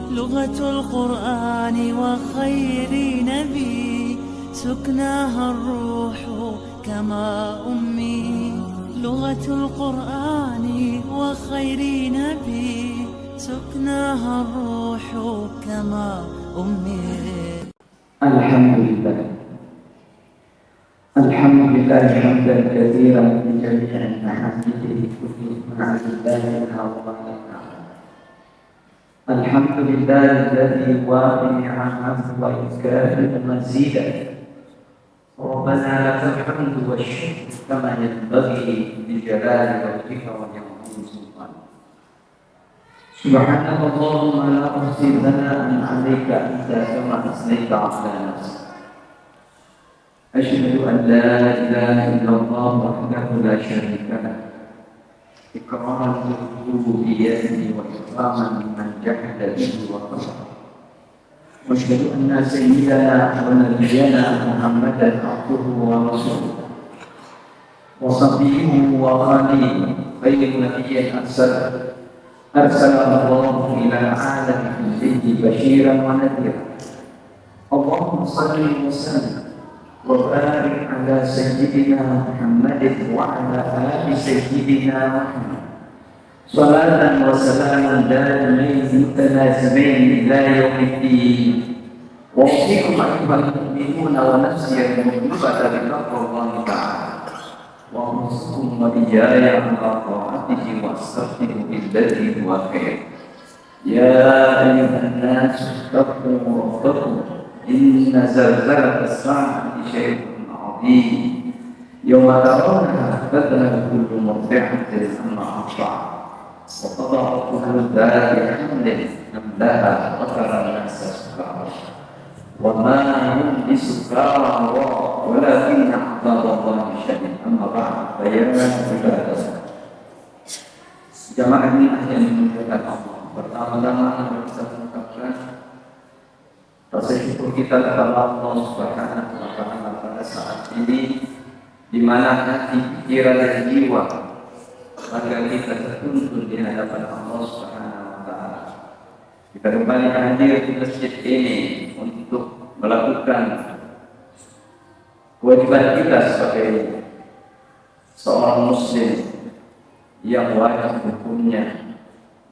لغة القرآن وخير نبي سكناها الروح كما أمي لغة القرآن وخير نبي سكناها الروح كما أمي. الحمد لله حمدا كثيرا في جميع محامده كل مع لله وعلينا. الحمد لله الذي وافي نعمه ويكافئ مزيدا. ربنا لك الحمد والشكر كما ينبغي لجلال وجهك وعظيم سلطانك. سبحانك اللهم لا احصي ثناء عليك انت كما اثنيت على نفسك. أشهد أن لا إله إلا الله وحده لا شريك له إكراما بربوبيته وإكراما لمن جحد به وكفر. وأشهد أن سيدنا ونبينا محمدا عبده ورسوله وصفيه وخليله خير نبي أرسله الله إلى العالم كله بشيرا ونذيرا. اللهم صل وسلم وبارك على سيدنا محمد وعلى آل سيدنا محمد صلاة وسلاما دائمين متلازمين إلى يوم الدين. وأوصيكم أيها المؤمنون ونفسي المذنبة بتقوى الله تعالى وأوصيكم وإياي على طاعته واستغفروا بالذي هو خير. يا أيها الناس اتقوا ربكم إن زلزلة الساعة شيء عظيم يوم ترونها تذهل كل مرضعة عما أرضعت وتضع كل ذات حمل حملها وترى الناس سكارى وما هم بسكارى ولكن عذاب الله شديد. أما بعد فيا عباد الله jamaah ini yang dimuliakan Allah, pertama-tama kita mengucapkan rasa syukur kita kepada Allah Subhanahu wa Ta'ala pada saat ini, di mana hati, pikiran dan jiwa agar kita tertuntun di hadapan Allah Subhanahu wa Ta'ala. Kita kembali hadir di masjid ini untuk melakukan kewajiban kita sebagai seorang muslim yang wajib hukumnya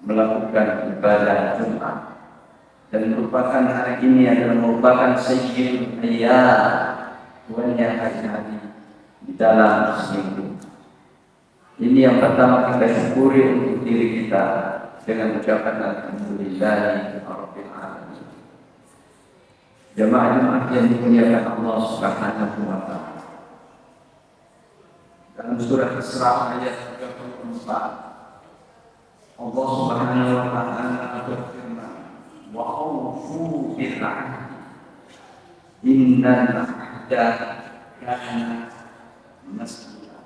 melakukan ibadah Jumat. Dan merupakan hari ini adalah merupakan sayyidul ayyam, tuannya hari-hari di dalam seminggu. Ini yang pertama kita syukuri untuk diri kita dengan ucapan alhamdulillahirabbil alamin. Jamaah yang dimuliakan Allah Subhanahu wa Ta'ala. Dalam surah Isra ayat 34, Allah Subhanahu wa Ta'ala berfirman, وَأَوْفُوا بِالْعَهْدِ إِنَّ الْعَهْدَ كَانَ مَسْئُولًا.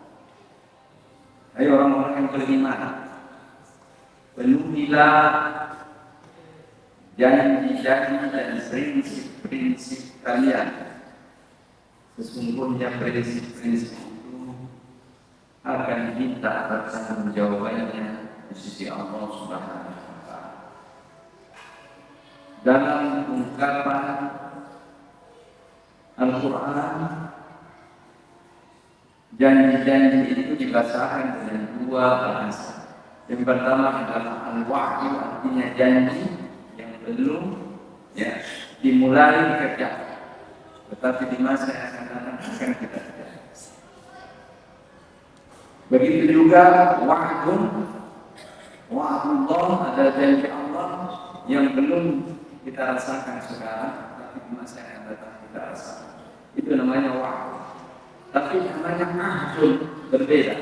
Hai orang-orang yang beriman, penuhilah janji-janji dan prinsip-prinsip kalian. Sesungguhnya prinsip-prinsip itu akan diminta pertanggungjawabannya di sisi Allah Subhanahu wa Ta'ala. Dalam ungkapan Al-Quran, janji-janji itu dibahasakan dengan dua bahasa. Yang pertama adalah al-wa'du, artinya janji yang belum dimulai dikerjakan, tetapi di masa yang akan datang akan kita kerjakan. Begitu juga wa'dullah, ada janji Allah yang belum kita rasakan sekarang, tapi di masa yang datang kita rasakan. Itu namanya wa'd. Tapi namanya ahdun berbeda.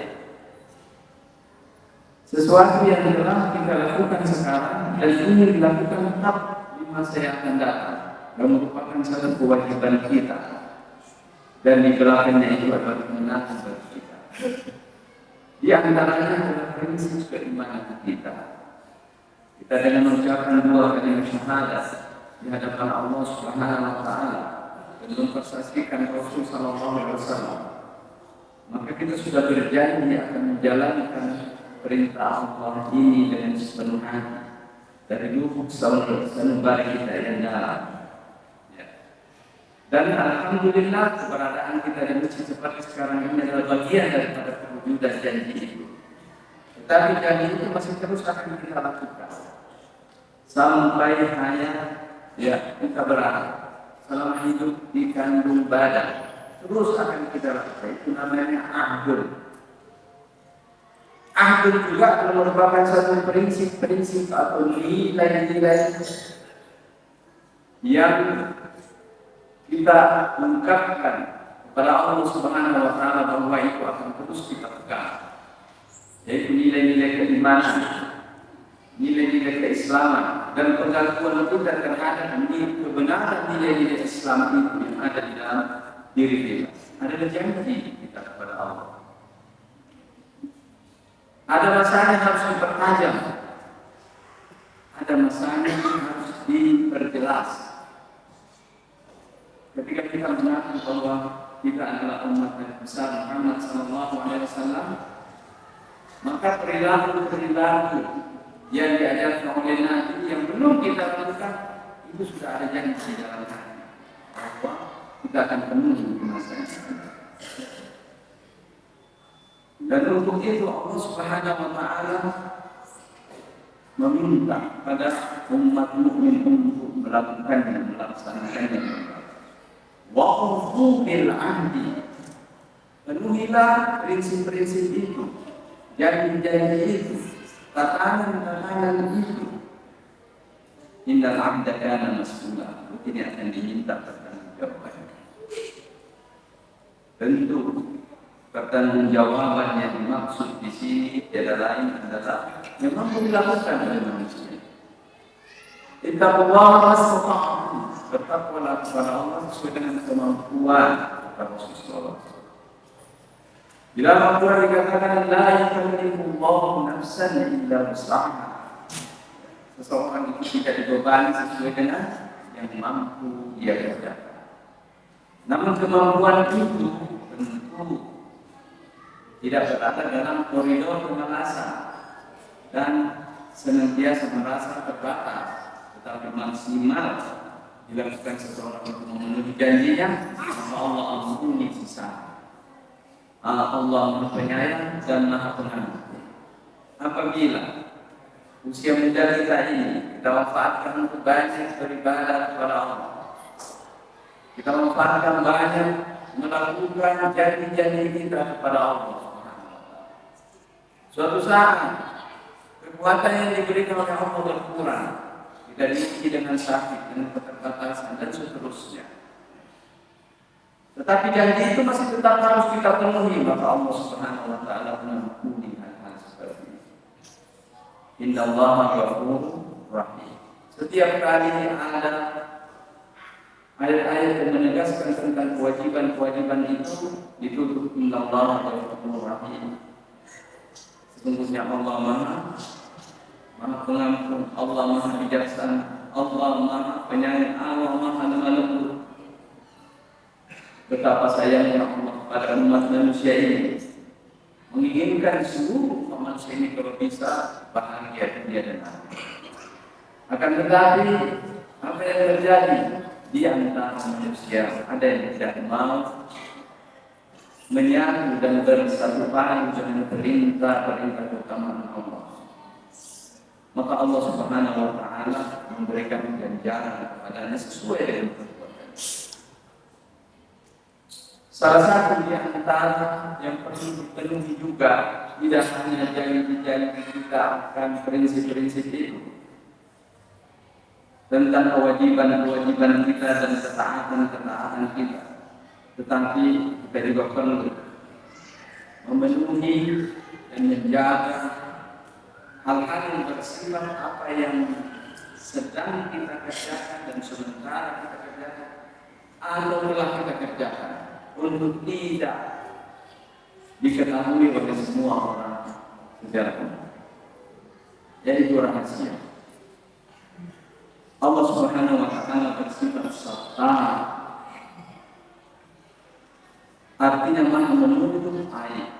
Sesuatu yang telah kita lakukan sekarang dan ingin dilakukan tetap di masa yang akan datang, dan merupakan satu kewajiban kita. Dan di belakangnya itu adalah kemenangan bagi kita. Di antaranya adalah prinsip keimanan kita. Kita dengan mengucapkan dua kalimat syahadat di hadapan Allah Subhanahu wa Ta'ala dan mempersaksikan Rasul sallallahu alaihi wasallam, maka kita sudah berjanji akan menjalankan perintah Allah ini dengan sepenuh hati dari lubuk sanubari kita yang dalam. Ya. Dan alhamdulillah keberadaan kita di masjid seperti sekarang ini adalah bagian daripada perwujudan janji itu. Tetapi janji itu masih terus akan kita lakukan sampai hanya kita berada selama hidup di kandung badan, terus akan kita lakukan. Itu namanya ahdul. Ahdul juga merupakan satu prinsip-prinsip atau nilai-nilai yang kita ungkapkan kepada Allah Subhanahu wa taala bahwa itu akan terus kita pegang, yaitu nilai-nilai keimanan, nilai-nilai keislaman, dan pengakuan kita terhadap kebenaran nilai-nilai Islam itu yang ada di dalam diri kita. Ada janji kita kepada Allah. Ada masanya harus dipertajam, ada masanya harus diperjelas. Ketika kita mengaku bahwa kita adalah umat Nabi besar Muhammad SAW, maka perilaku yang diajarkan oleh Nabi yang belum kita lakukan itu sudah ada janji di dalam hati bahwa kita akan penuhi di masa yang akan datang. Dan untuk itu Allah Subhanahu wa taala meminta pada umat mukmin untuk melakukannya, melaksanakannya. Wa'ufu bil ahdi, penuhilah prinsip-prinsip itu, janji-janji itu, tatanan-tatanan itu. Innal 'abda kana mas'ula, ini akan diminta pertanggungjawaban. Tentu pertanggungjawaban yang dimaksud di sini tiada lain adalah yang mampu dilakukan oleh manusia. Ittaqullah mastata'tum, bertakwalah kepada Allah sesuai dengan kemampuan kata Rasulullah. Di dalam Al-Quran dikatakan la yukallifullahu nafsan illa wus'aha. Seseorang itu tidak dibebani sesuai dengan yang mampu dia kerjakan. Namun kemampuan itu tentu tidak berada dalam koridor kemalasan dan senantiasa merasa terbatas, tetapi maksimal dilakukan seseorang untuk memenuhi janjinya, maka Allah ampuni sisa. Allah Maha Penyayang dan Maha Pengampun. Apabila usia muda kita ini kita manfaatkan untuk banyak beribadah kepada Allah, kita manfaatkan banyak melakukan janji-janji kita kepada Allah. Suatu saat kekuatan yang diberikan oleh Allah berkurang, kita diuji dengan sakit, dengan keterbatasan dan seterusnya. Tetapi janji itu masih tetap harus kita penuhi, maka Allah Subhanahu wa taala mengampuni hal-hal seperti ini. Innallaha ghafurur rahim. Setiap kali ada ayat-ayat yang menegaskan tentang kewajiban-kewajiban itu ditutup innallaha ghafurur rahim. Sesungguhnya Allah Maha Pengampun, Allah Maha Bijaksana, Allah Maha Penyayang, Allah Maha Lemah Lembut. Betapa sayangnya Allah pada umat manusia ini, menginginkan seluruh manusia ini kalau bisa bahagia dunia dan akhirat. Akan tetapi apa yang terjadi di antara manusia, ada yang tidak mau menyatu dan bersatu padu dengan perintah keutamaan Allah. Maka Allah Subhanahu wa taala memberikan ganjaran kepadanya sesuai dengan perbuatannya. Salah satu di antara yang perlu dipenuhi juga tidak hanya janji-janji kita akan prinsip-prinsip itu tentang kewajiban-kewajiban kita dan ketaatan-ketaatan kita, tetapi kita juga perlu memenuhi dan menjaga hal-hal yang bersifat apa yang sedang kita kerjakan dan sementara kita kerjakan atau telah kita kerjakan untuk tidak diketahui oleh semua orang secara umum. Yaitu rahasia. Allah Subhanahu wa taala bersifat sattar, artinya Maha menutup aib,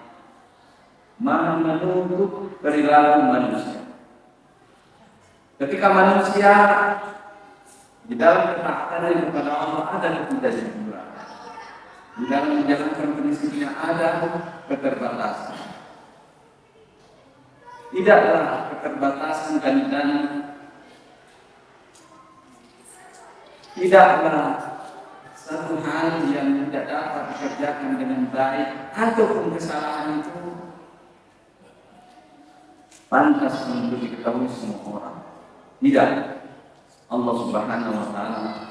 Maha menutup perilaku manusia. Ketika manusia di dalam ketaatan kepada Allah ada ketidakjujuran, di dalam menjalankan prinsipnya ada keterbatasan. Tidaklah keterbatasan dan tidaklah satu hal yang tidak dapat dikerjakan dengan baik ataupun kesalahan itu pantas untuk diketahui semua orang. Tidak. Allah Subhanahu wa taala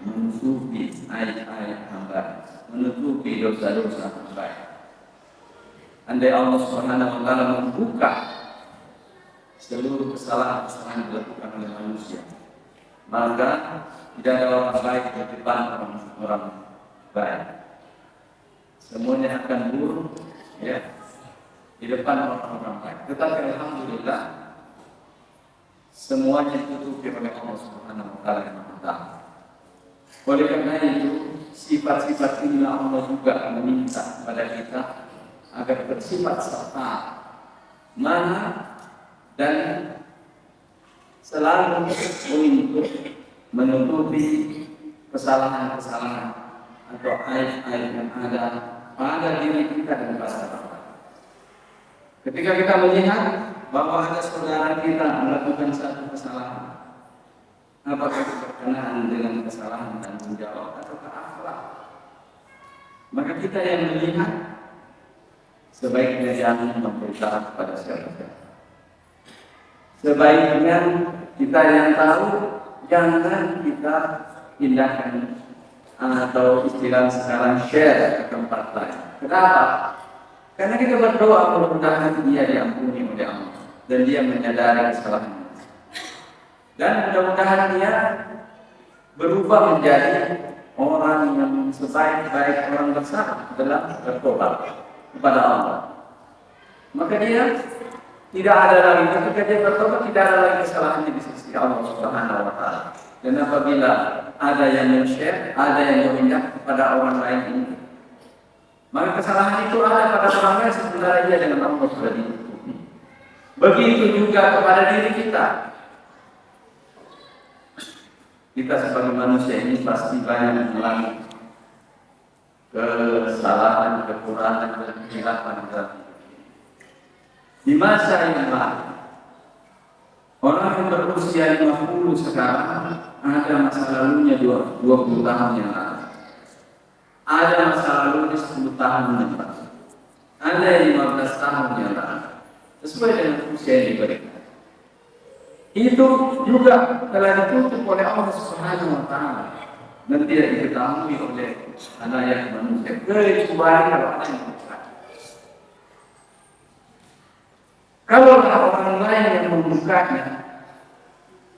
menutupi aib-aib hamba, menutupi dosa-dosa hamba. Andai Allah Subhanahu wa taala membuka seluruh kesalahan-kesalahan dilakukan oleh manusia, maka tidak ada orang baik di depan orang baik. Semuanya akan buruk, ya, di depan orang-orang baik. Tetapi alhamdulillah semuanya ditutupi oleh Allah Subhanahu wa taala yang Maha Taala. Oleh karena itu, sifat-sifat inilah Allah juga meminta kepada kita agar bersifat serta mana dan selalu untuk menutupi kesalahan-kesalahan atau aib-aib yang ada pada diri kita dan pada orang lain. Ketika kita melihat bahwa ada saudara kita melakukan satu kesalahan, apakah itu berkenaan dengan kesalahan tanggung jawab atau akhlak, maka kita yang melihat sebaiknya jangan memberitahu kepada siapa-siapa. Sebaiknya kita yang tahu jangan kita pindahkan atau istilah sekarang share ke tempat lain. Kenapa? Karena kita berdoa mudah-mudahan dia diampuni oleh Allah dan dia menyadari kesalahannya. Dan mudah-mudahan dia berubah menjadi orang yang sebaik-baik orang besar dalam bertobat kepada Allah. Maka dia tidak ada lagi, ketika dia bertobat tidak ada lagi kesalahannya di sisi Allah Subhanahu wa taala. Dan apabila ada yang men-share, ada yang memindah kepada orang lain ini, maka kesalahan itu ada pada orang lain sebenarnya dia dengan Allah sudah ditutupi. Begitu juga kepada diri kita. Kita sebagai manusia ini pasti banyak mengalami kesalahan, kekurangan dan kehilafan dalam hidup. Di masa yang lalu, orang yang berusia 50 sekarang ada masa lalunya 20 tahun yang lalu. Ada masa lalunya 10 tahun yang lalu. Ada yang 15 tahun yang lalu. Sesuai dengan usia yang diberikan. Itu juga telah ditutup oleh Allah Subhanahu wa taala dan tidak diketahui oleh anak manusia kecuali kalau ada yang bukan. Kalau orang lain yang membukanya,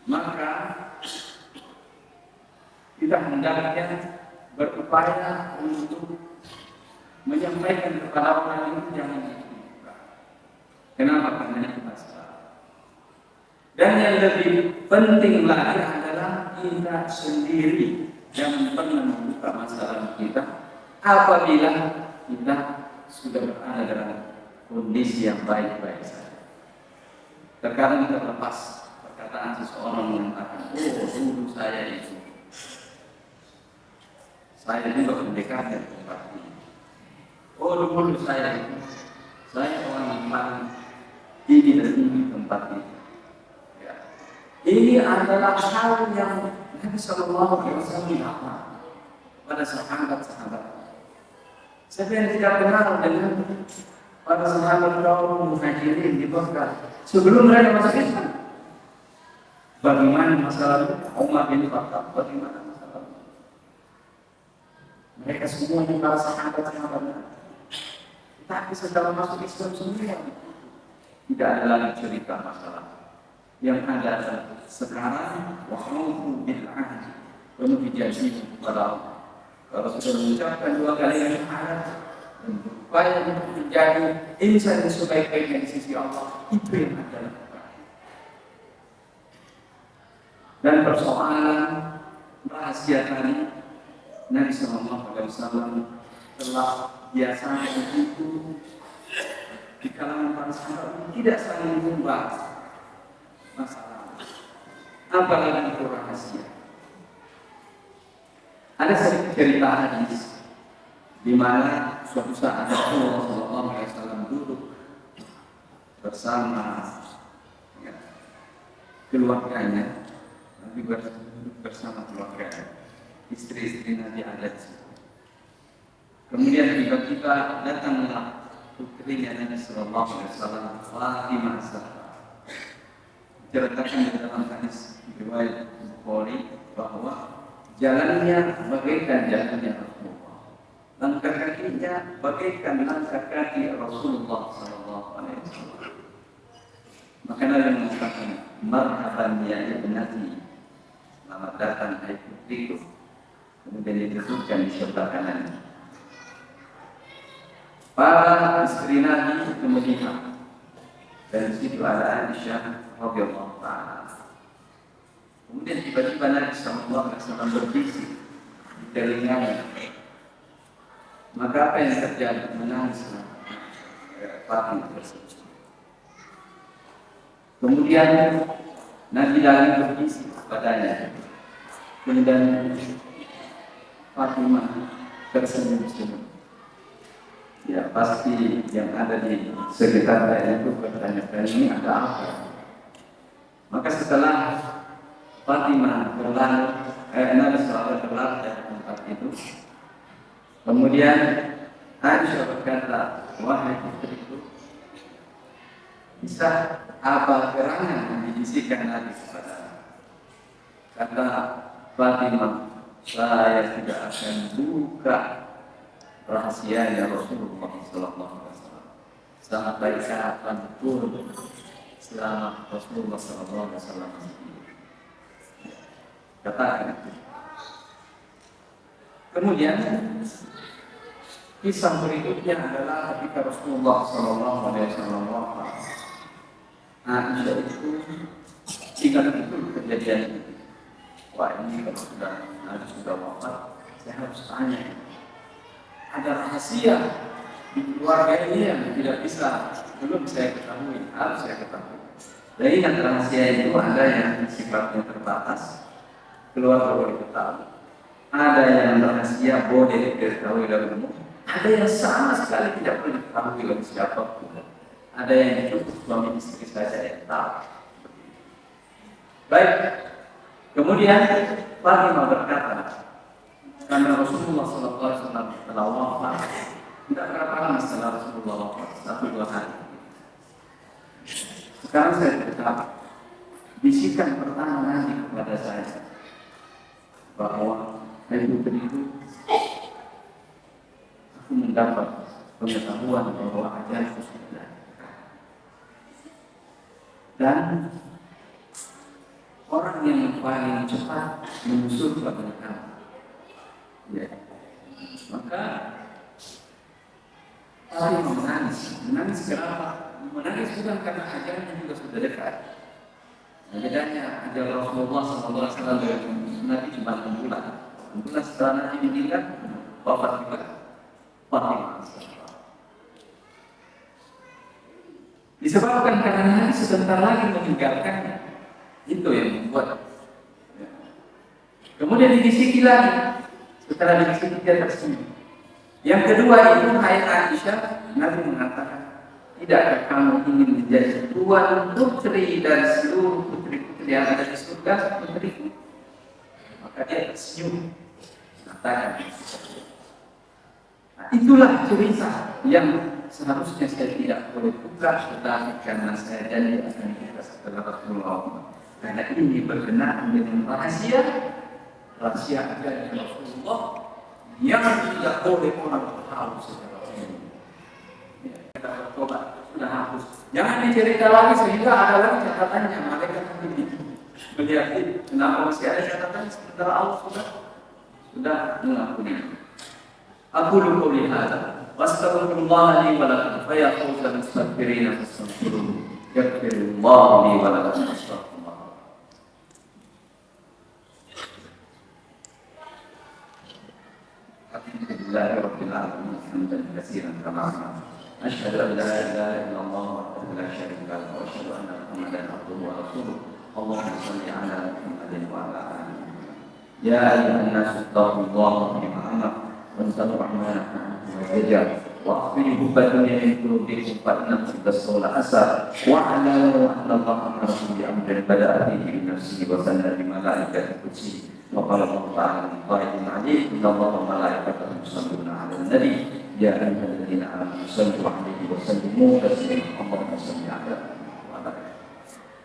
maka kita hendaknya berupaya untuk menyampaikan kepada orang itu jangan dibuka. Kenapa? Karena itu masalah. Dan yang lebih penting lagi adalah kita sendiri yang pernah membuka masalah kita apabila kita sudah berada dalam kondisi yang baik-baik saja. Terkadang terlepas perkataan seseorang mengatakan, dulu saya juga pendekar dari tempat ini. Dulu saya orang yang paling ini dan ini tempat ini. Ini adalah hal yang Nabi Sallallahu Alaihi Wasallam pada sahabat-sahabat. Siapa yang tidak kenal dengan para sahabat kaum Muhajirin di Mekah sebelum mereka masuk Islam? Bagaimana masalah Umar bin Khattab? Bagaimana masalah mereka semuanya para sahabat-sahabat? Tapi setelah masuk Islam semua tidak ada lagi cerita masalah. Yang ada sekarang wahyu bil ahdi, penuh janji kepada Allah. Kalau sudah mengucapkan 2 kali yang syahadat dan berupaya untuk menjadi insan yang sebaik-baiknya di sisi Allah, itu yang ada. Dan persoalan rahasia tadi, Nabi Sallallahu Alaihi Wasallam telah biasanya itu di kalangan para sahabat tidak saling membahas masalah. apalagi itu rahasia. Ada sedikit cerita hadis di mana suatu saat Rasulullah SAW duduk bersama keluarganya, Nabi duduk bersama keluarganya, istri-istri Nabi ada di situ. Kemudian tiba-tiba datanglah putrinya Nabi SAW, Fatimah Zahra. Diceritakan di dalam hadis riwayat Bukhari bahwa jalannya bagaikan jalannya Rasulullah, langkah kakinya bagaikan langkah kaki Rasulullah SAW. Maka Nabi mengatakan, marhaban ya ibnati, selamat datang hai putriku. Kemudian disebutkan di sebelah kanannya. Para istri Nabi kemudian, dan di situ ada Aisyah radhiyallahu ta'ala. Kemudian tiba-tiba Nabi SAW berbisik di telinganya. Maka apa yang terjadi? Menangislah Fatimah tersebut. Kemudian Nabi lagi berbisik kepadanya. Kemudian Fatimah tersenyum-senyum. Ya pasti yang ada di sekitarnya itu bertanya-tanya, ini ada apa? Maka setelah Fatimah berlalu, Nabi SAW berlalu dari tempat itu, kemudian Aisyah berkata, wahai putriku, bisa apa gerangan yang dibisikkan Nabi kepada? Kata Fatimah, saya tidak akan buka rahasianya Rasulullah SAW sampai kapan pun selama Rasulullah SAW katakan. Kemudian kisah berikutnya adalah ketika Rasulullah SAW Aisyah itu ingat itu kejadian itu. Wah ini kalau sudah wafat, saya harus tanya. Ada rahasia di keluarga ini yang tidak bisa, belum saya ketahui, harus saya ketahui. Dan ingat rahasia itu ada yang sifatnya terbatas, keluarga boleh ketahui. Ada yang rahasia boleh diketahui oleh umum. Ada yang sama sekali tidak boleh diketahui oleh siapapun. Ada yang cukup suami istri saja yang tahu. Baik. Kemudian Fatimah berkata, karena Rasulullah SAW telah wafat, tidak berapa lama setelah Rasulullah wafat, 1-2 hari. Sekarang saya berkata, bisikan pertama Nabi kepada saya bahwa hai putriku, aku mendapat pengetahuan bahwa ajalku sudah dan orang yang paling cepat menyusul kepada kamu. Ya. Maka Fatimah menangis kenapa? Menangis bukan karena ajalnya juga sudah dekat. Bedanya ajal Rasulullah SAW dengan Nabi cuma 6 bulan. 6 bulan setelah Nabi meninggal, wafat juga Fatimah. Disebabkan karena Nabi sebentar lagi meninggalkannya. Itu yang membuat. Kemudian dibisiki lagi. Setelah dibisiki dia tersenyum. Yang kedua itu, hai Aisyah, Nabi mengatakan, tidakkah kamu ingin menjadi tuan putri dari seluruh putri-putri yang ada di surga, putriku? Maka dia tersenyum. Mengatakan, nah, itulah cerita yang seharusnya saya tidak boleh buka, tetapi karena saya janji akan kita setelah Rasulullah. Karena ini berkenaan dengan rahasia ajaran Rasulullah yang tidak boleh orang tahu secara umum. Kita bertobat sudah hapus. Jangan dicerita lagi sehingga ada lagi catatannya. Malaikat ini melihat ini. Kenapa masih ada catatan sementara Allah sudah mengampuni. Aku lupa lihat. Wassalamualaikum li wa lakum fa yaqulu mustaghfirina fastaghfiruhu yaghfirullahu li wa lakum astaghfirullah. Alhamdulillahirabbil alamin hamdan katsiran kama asyhadu an la ilaha illallah wa la syarika lahu wa asyhadu anna Muhammadan abduhu wa rasuluh. اللهم صل على محمد وعلى آله. يا أيها الناس اتقوا الله بما أمر واتقوا الرحمن والرجال وأخرجوا الدنيا من قلوبكم فإنكم تدسون أسر واعلموا أن الله أمركم بأمر بدأ به بنفسه وسن بملائكة القدس وقال الله تعالى من قائل عليه إن الله وملائكته يصلون على النبي يا أيها الذين آمنوا صلوا عليه وسلموا تسليما اللهم صل على محمد.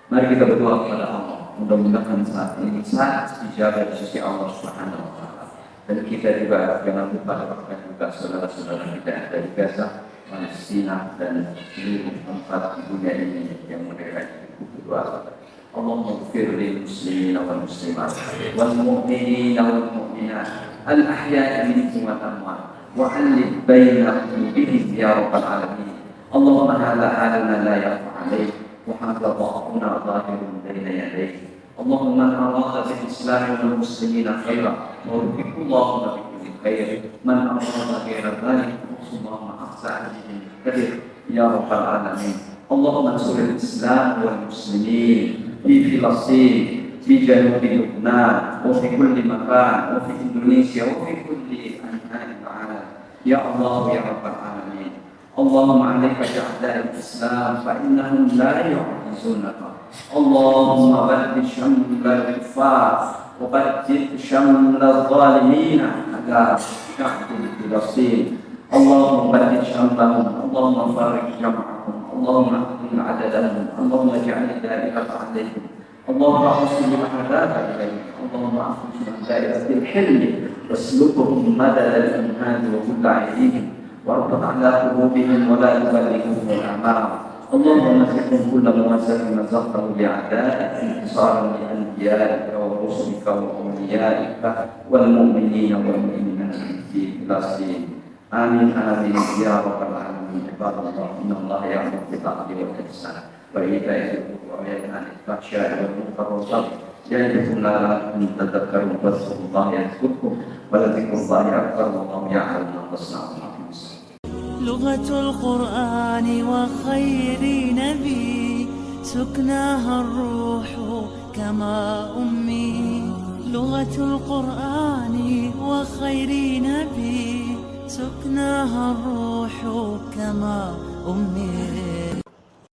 Mari kita berdoa kepada Allah. Mudah-mudahan saat ini saat dijaga di sisi Allah Subhanahu wa Ta'ala. Dan kita juga jangan lupa doakan juga saudara-saudara kita yang dari Gaza, Palestina dan seluruh tempat di dunia ini yang mereka berdoa. Allahumma ighfir lil muslimina wal muslimat wal mu'minina wal mu'minat al ahya'i minhum wal amwat wa alif baina qulubihim ya rabbal alamin. Allahumma hadha haluna la yakhfa 'alayk wa hadha dha'funa dhahirun baina yadayk. اللهم من أراد بالإسلام والمسلمين خيرا ووفقه اللهم بكل خير من أراد غير ذلك اللهم أخزى عليه الكبير يا رب العالمين. اللهم انصر الإسلام والمسلمين في فلسطين في جنوب لبنان وفي كل مكان وفي إندونيسيا وفي كل أنحاء العالم يا الله يا رب العالمين. اللهم عليك بأعداء الإسلام فإنهم لا يعجزونك. اللهم بدد شمل الكفار وبدد شمل الظالمين على شعب فلسطين. اللهم بدد شملهم اللهم فارق جمعهم اللهم اقتل عددهم اللهم اجعل الدائرة عليهم اللهم احسن العذاب اليهم اللهم اخرج من دائرة الحلم واسلكهم مدد الانهاد وكل عيدهم واربط على قلوبهم ولا تبلغهم الأعمار. اللهم مسكهم كل موسم مزقته لأعدائك انتصارا لأنبيائك ورسلك وأوليائك والمؤمنين والمؤمنات في فلسطين. آمين آمين يا رب العالمين. عباد الله إن الله يأمر بالعدل والإحسان وإيتاء ذي القربى وينهى عن الفحشاء والمنكر والبغي يعظكم لعلكم تذكرون فاذكروا الله يذكركم ولذكر الله أكبر والله يعلم ما تصنعون. لغة القرآن وخير نبي سكناها الروح كما أمي. لغة القرآن وخير نبي سكناها الروح كما أمي.